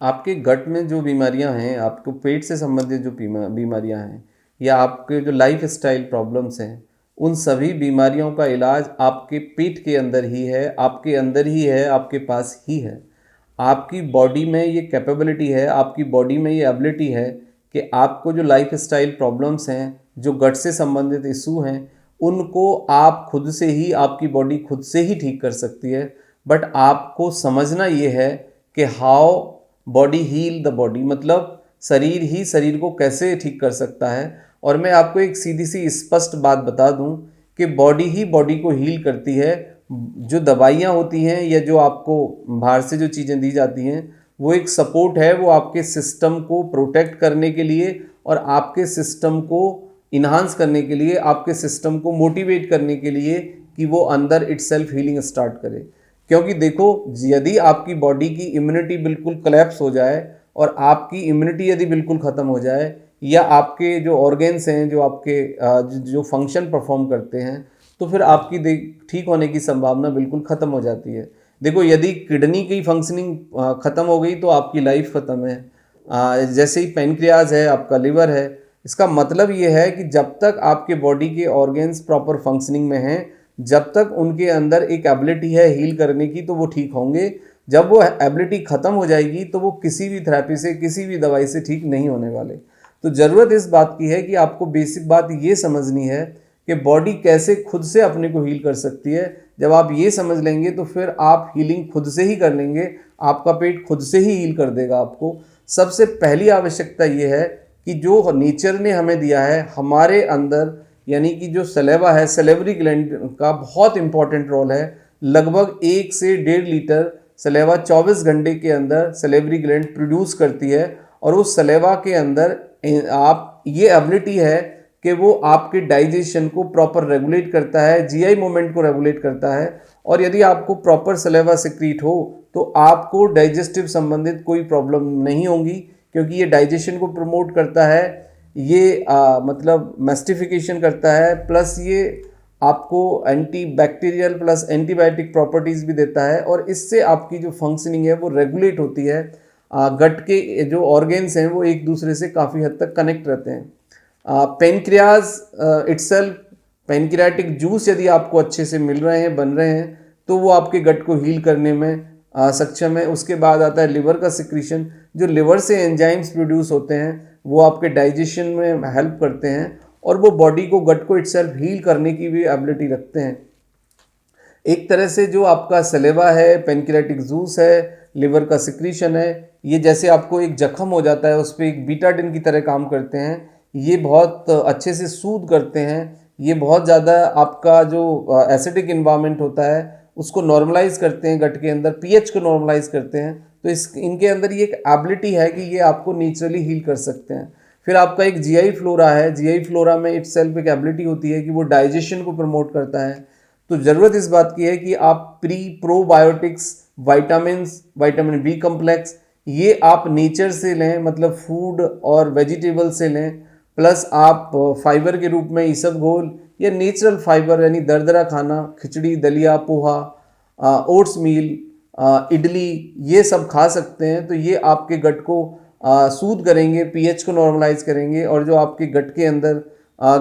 आपके गट में जो बीमारियां हैं, आपको पेट से संबंधित जो बीमारियां हैं या आपके जो लाइफ स्टाइल प्रॉब्लम्स हैं, उन सभी बीमारियों का इलाज आपके पेट के अंदर ही है, आपके अंदर ही है, आपके पास ही है। आपकी बॉडी में ये कैपेबिलिटी है, आपकी बॉडी में ये एबिलिटी है कि आपको जो लाइफ स्टाइल प्रॉब्लम्स हैं, जो गट से संबंधित इशू हैं, उनको आप खुद से ही, आपकी बॉडी खुद से ही ठीक कर सकती है। बट आपको समझना ये है कि how body heal the body, मतलब शरीर ही शरीर को कैसे ठीक कर सकता है। और मैं आपको एक सीधी सी स्पष्ट बात बता दूं कि बॉडी ही बॉडी को हील करती है। जो दवाइयाँ होती हैं या जो आपको बाहर से जो चीज़ें दी जाती हैं, वो एक सपोर्ट है, वो आपके सिस्टम को प्रोटेक्ट करने के लिए और आपके सिस्टम को इन्हांस करने के लिए, आपके सिस्टम को मोटिवेट करने के लिए कि वो अंदर इटसेल्फ हीलिंग स्टार्ट करे। क्योंकि देखो, यदि आपकी बॉडी की इम्यूनिटी बिल्कुल कोलैप्स हो जाए और आपकी इम्यूनिटी यदि बिल्कुल ख़त्म हो जाए, या आपके जो ऑर्गेन्स हैं, जो आपके जो फंक्शन परफॉर्म करते हैं, तो फिर आपकी ठीक होने की संभावना बिल्कुल ख़त्म हो जाती है। देखो, यदि किडनी की फंक्शनिंग ख़त्म हो गई तो आपकी लाइफ ख़त्म है। जैसे ही पेनक्रियाज है, आपका लिवर है, इसका मतलब ये है कि जब तक आपके बॉडी के ऑर्गेन्स प्रॉपर फंक्शनिंग में हैं, जब तक उनके अंदर एक एबिलिटी है हील करने की, तो वो ठीक होंगे। जब वो एबिलिटी ख़त्म हो जाएगी तो वो किसी भी थेरेपी से, किसी भी दवाई से ठीक नहीं होने वाले। तो ज़रूरत इस बात की है कि आपको बेसिक बात ये समझनी है कि बॉडी कैसे खुद से अपने को हील कर सकती है। जब आप ये समझ लेंगे तो फिर आप हीलिंग खुद से ही कर लेंगे, आपका पेट खुद से ही हील कर देगा आपको। सबसे पहली आवश्यकता ये है कि जो नेचर ने हमें दिया है हमारे अंदर, यानी कि जो सलेवा है, सलेवरी ग्लैंड का बहुत इंपॉर्टेंट रोल है। लगभग 1 से 1.5 लीटर सलेवा 24 घंटे के अंदर सलेवरी ग्लैंड प्रोड्यूस करती है। और उस सलेवा के अंदर आप ये एबिलिटी है कि वो आपके डाइजेशन को प्रॉपर रेगुलेट करता है, जीआई मूवमेंट को रेगुलेट करता है। और यदि आपको प्रॉपर सलेवा सिक्रीट हो तो आपको डाइजेस्टिव संबंधित कोई प्रॉब्लम नहीं होगी, क्योंकि ये डाइजेशन को प्रमोट करता है, ये मतलब मैस्टिफिकेशन करता है, प्लस ये आपको anti bacterial plus antibiotic properties भी देता है। और इससे आपकी जो फंक्शनिंग है वो रेगुलेट होती है। गट के जो ऑर्गेन्स हैं वो एक दूसरे से काफ़ी हद तक कनेक्ट रहते हैं। पेनक्रियाज इटसेल्फ, पेनक्रियाटिक जूस यदि आपको अच्छे से मिल रहे हैं, बन रहे हैं, तो वो आपके गट को हील करने में सक्षम है। उसके बाद आता है लिवर का सिक्रीशन। जो लिवर से एंजाइम्स प्रोड्यूस होते हैं वो आपके डाइजेशन में हेल्प करते हैं और वो बॉडी को, गट को इटसेल्फ हील करने की भी एबिलिटी रखते हैं। एक तरह से जो आपका सलेवा है, पेनक्रियाटिक जूस है, लिवर का सिक्रीशन है, ये जैसे आपको एक जख्म हो जाता है उस पर एक बीटाडिन की तरह काम करते हैं। ये बहुत अच्छे से सूद करते हैं। ये बहुत ज़्यादा आपका जो एसिडिक इन्वायरमेंट होता है उसको नॉर्मलाइज करते हैं, गट के अंदर पीएच को नॉर्मलाइज करते हैं। तो इनके अंदर ये एक एबिलिटी है कि ये आपको नेचुरली हील कर सकते हैं। फिर आपका एक जीआई फ्लोरा है। जीआई फ्लोरा में इटसेल्फ एक एबिलिटी होती है कि वो डाइजेशन को प्रमोट करता है। तो ज़रूरत इस बात की है कि आप probiotics, vitamins, vitamin B complex, ये आप नेचर से लें, मतलब फूड और वेजिटेबल से लें। प्लस आप फाइबर के रूप में इसबगोल या नेचुरल फाइबर यानी दरदरा खाना, खिचड़ी, दलिया, पोहा, ओट्स मील, इडली, ये सब खा सकते हैं। तो ये आपके गट को सूद करेंगे, पीएच को नॉर्मलाइज करेंगे। और जो आपके गट के अंदर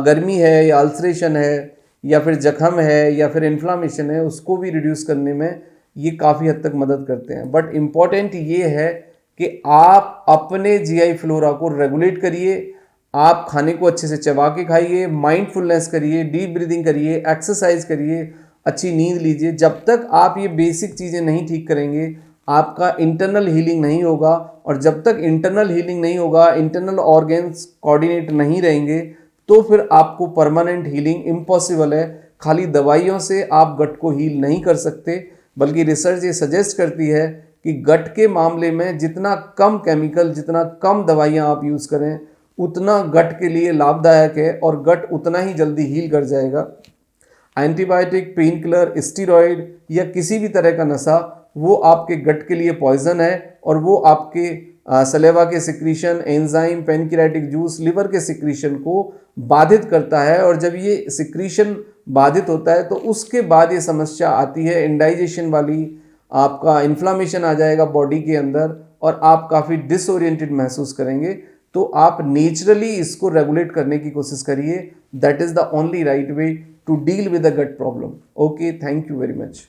गर्मी है या अल्सरेशन है या फिर जख्म है या फिर इन्फ्लामेशन है, उसको भी रिड्यूस करने में ये काफ़ी हद तक मदद करते हैं। बट इम्पॉर्टेंट ये है कि आप अपने जीआई फ्लोरा को रेगुलेट करिए। आप खाने को अच्छे से चबा के खाइए, माइंडफुलनेस करिए, डीप ब्रीदिंग करिए, एक्सरसाइज करिए, अच्छी नींद लीजिए। जब तक आप ये बेसिक चीज़ें नहीं ठीक करेंगे, आपका इंटरनल हीलिंग नहीं होगा। और जब तक इंटरनल हीलिंग नहीं होगा, इंटरनल ऑर्गेन्स कोऑर्डिनेट नहीं रहेंगे, तो फिर आपको परमानेंट हीलिंग इम्पॉसिबल है। खाली दवाइयों से आप गट को हील नहीं कर सकते, बल्कि रिसर्च ये सजेस्ट करती है कि गट के मामले में जितना कम केमिकल, जितना कम दवाइयाँ आप यूज़ करें, उतना गट के लिए लाभदायक है और गट उतना ही जल्दी हील कर जाएगा। एंटीबायोटिक, पेन किलर, स्टीरॉयड या किसी भी तरह का नशा, वो आपके गट के लिए पॉइजन है और वो आपके सलेवा के secretion, enzyme, pancreatic juice, liver के सिक्रीशन को बाधित करता है। और जब ये सिक्रीशन बाधित होता है तो उसके बाद ये समस्या आती है इंडाइजेशन वाली, आपका इन्फ्लामेशन आ जाएगा बॉडी के अंदर और आप काफ़ी डिसओरिएंटेड महसूस करेंगे, तो आप नेचुरली इसको रेगुलेट करने की कोशिश करिए. That is the only right way to deal with a gut problem. Okay, thank you very much.